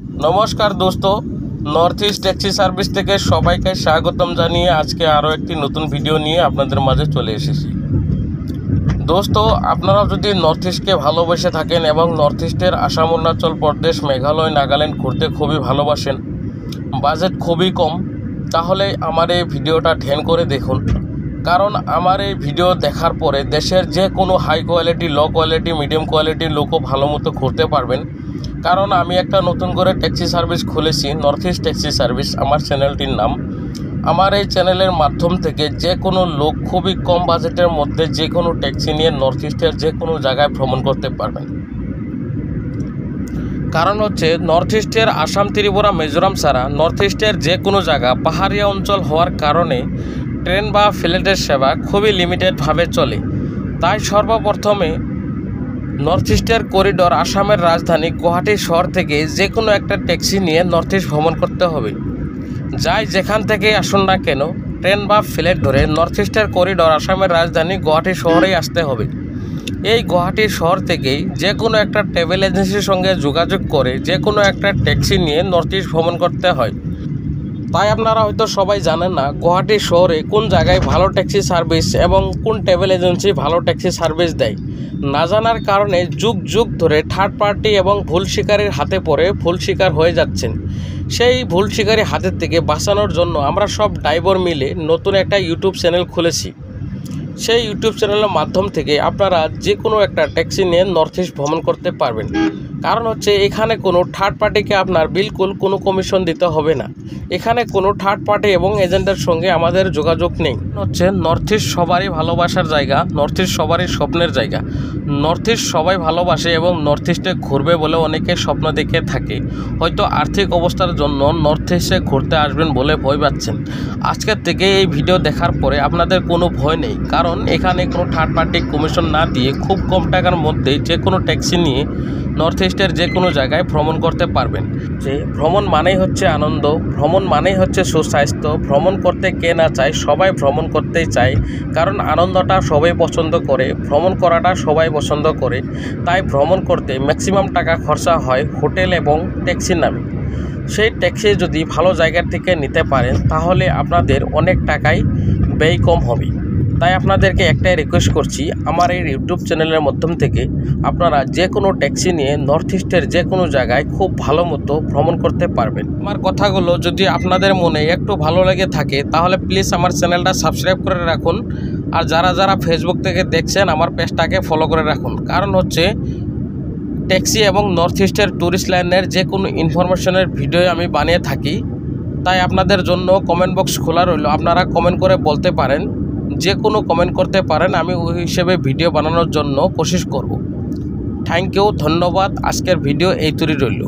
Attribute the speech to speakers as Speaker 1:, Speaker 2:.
Speaker 1: नमस्कार दोस्तों, north east taxi service থেকে সবাইকে স্বাগতম জানিয়ে আজকে আরও একটি নতুন ভিডিও নিয়ে আপনাদের মাঝে চলে এসেছি। দোস্তো, আপনারা যদি নর্থ ইস্টকে ভালোবেসে থাকেন এবং নর্থ ইস্টের আসাম, অরুণাচল প্রদেশ, মেঘালয়, নাগাল্যান্ড ঘুরতে খুবই ভালোবাসেন, বাজেট খুবই কম, তাহলে আমার এই ভিডিওটা ধ্যান করে দেখুন। কারণ আমার এই ভিডিও দেখার পরে দেশের যে কোনো high quality, low quality, medium কোয়ালিটির লোকও ভালো মতো ঘুরতে পারবেন। কারণ আমি একটা নতুন করে ট্যাক্সি সার্ভিস খুলেছি, নর্থ ইস্ট ট্যাক্সি সার্ভিস আমার চ্যানেলটির নাম। আমার এই চ্যানেলের মাধ্যম থেকে যে কোনো লোক খুবই কম বাজেটের মধ্যে যে কোনো ট্যাক্সি নিয়ে নর্থ ইস্টের যে কোনো জায়গায় ভ্রমণ করতে পারবেন। কারণ হচ্ছে নর্থ ইস্টের আসাম, ত্রিপুরা, মিজোরাম ছাড়া নর্থ ইস্টের যে কোনো জায়গা পাহাড়িয়া অঞ্চল হওয়ার কারণে ট্রেন বা ফ্লাইটের সেবা খুবই লিমিটেডভাবে চলে। তাই সর্বপ্রথমে নর্থ ইস্টের করিডোর আসামের রাজধানী গুয়াহাটি শহর থেকে যে কোনো একটা ট্যাক্সি নিয়ে নর্থ ইস্ট ভ্রমণ করতে হবে। যাই যেখান থেকে আসুন না কেন, ট্রেন বা ফ্লাইট ধরে নর্থ ইস্টের করিডোর আসামের রাজধানী গুয়াহাটি শহরেই আসতে হবে। এই গুয়াহাটি শহর থেকেই যে কোনো একটা ট্রাভেল এজেন্সির সঙ্গে যোগাযোগ করে যে কোনো একটা ট্যাক্সি নিয়ে নর্থ ইস্ট ভ্রমণ করতে হয়। তাই আপনারা হয়তো সবাই জানেন না গুয়াহাটি শহরে কোন জায়গায় ভালো ট্যাক্সি সার্ভিস এবং কোন ট্রাভেল এজেন্সি ভালো ট্যাক্সি সার্ভিস দেয়। না জানার কারণে যুগ যুগ ধরে থার্ড পার্টি এবং ভুল শিকারীর হাতে পড়ে ভুল শিকার হয়ে যাচ্ছেন। সেই ভুল শিকারী হাতের থেকে বাঁচানোর জন্য আমরা সব ড্রাইভার মিলে নতুন একটা ইউটিউব চ্যানেল খুলেছি। সেই ইউটিউব চ্যানেলের মাধ্যম থেকে আপনারা যে কোনো একটা ট্যাক্সি নিয়ে নর্থ ইস্ট ভ্রমণ করতে পারবেন। কারণ হচ্ছে এখানে কোনো থার্ড পার্টিকে আপনার বিলকুল কোনো কমিশন দিতে হবে না। এখানে কোনো থার্ড পার্টি এবং এজেন্টের সঙ্গে আমাদের যোগাযোগ নেই। হচ্ছে নর্থ ইস্ট সবারই ভালোবাসার জায়গা, নর্থ ইস্ট সবারই স্বপ্নের জায়গা। নর্থ ইস্ট সবাই ভালোবাসে এবং নর্থ ইস্টে ঘুরবে বলে অনেকে স্বপ্ন দেখে থাকে। হয়তো আর্থিক অবস্থার জন্য নর্থ ইস্টে ঘুরতে আসবেন বলে ভয় পাচ্ছেন। আজকের থেকে এই ভিডিও দেখার পরে আপনাদের কোনো ভয় নেই। কারণ এখানে কোনো থার্ড পার্টি কমিশন না দিয়ে খুব কম টাকার মধ্যেই যে কোনো ট্যাক্সি নিয়ে নর্থ ইস্টের যে কোনো জায়গায় ভ্রমণ করতে পারবেন। যে ভ্রমণ মানেই হচ্ছে আনন্দ, ভ্রমণ মানেই হচ্ছে সুস্বাস্থ্য। ভ্রমণ করতে কে না চায়, সবাই ভ্রমণ করতেই চায়। কারণ আনন্দটা সবাই পছন্দ করে, ভ্রমণ করাটা সবাই পছন্দ করে। তাই ভ্রমণ করতে ম্যাক্সিমাম টাকা খরচা হয় হোটেল এবং ট্যাক্সির নামে। সেই ট্যাক্সি যদি ভালো জায়গার থেকে নিতে পারেন তাহলে আপনাদের অনেক টাকাই ব্যয় কম হবে। তাই আপনাদেরকে একটাই রিকোয়েস্ট করছি, আমার এই ইউটিউব চ্যানেলের মাধ্যম থেকে আপনারা যে কোনো ট্যাক্সি নিয়ে নর্থ ইস্টের যে কোনো জায়গায় খুব ভালো মতো ভ্রমণ করতে পারবেন। আমার কথাগুলো যদি আপনাদের মনে একটু ভালো লেগে থাকে তাহলে প্লিজ আমার চ্যানেলটা সাবস্ক্রাইব করে রাখুন। আর যারা যারা ফেসবুক থেকে দেখছেন আমার পেজটাকে ফলো করে রাখুন। কারণ হচ্ছে ট্যাক্সি এবং নর্থ ইস্টের ট্যুরিস্ট লাইনের যে কোনো ইনফরমেশনের ভিডিও আমি বানিয়ে থাকি। তাই আপনাদের জন্য কমেন্ট বক্স খোলা রইল, আপনারা কমেন্ট করে বলতে পারেন, যে কোনো কমেন্ট করতে পারেন। আমি ওই হিসেবে ভিডিও বানানোর জন্য কোশিশ করব। থ্যাংক ইউ, ধন্যবাদ। আজকের ভিডিও এই তৈরি রইল।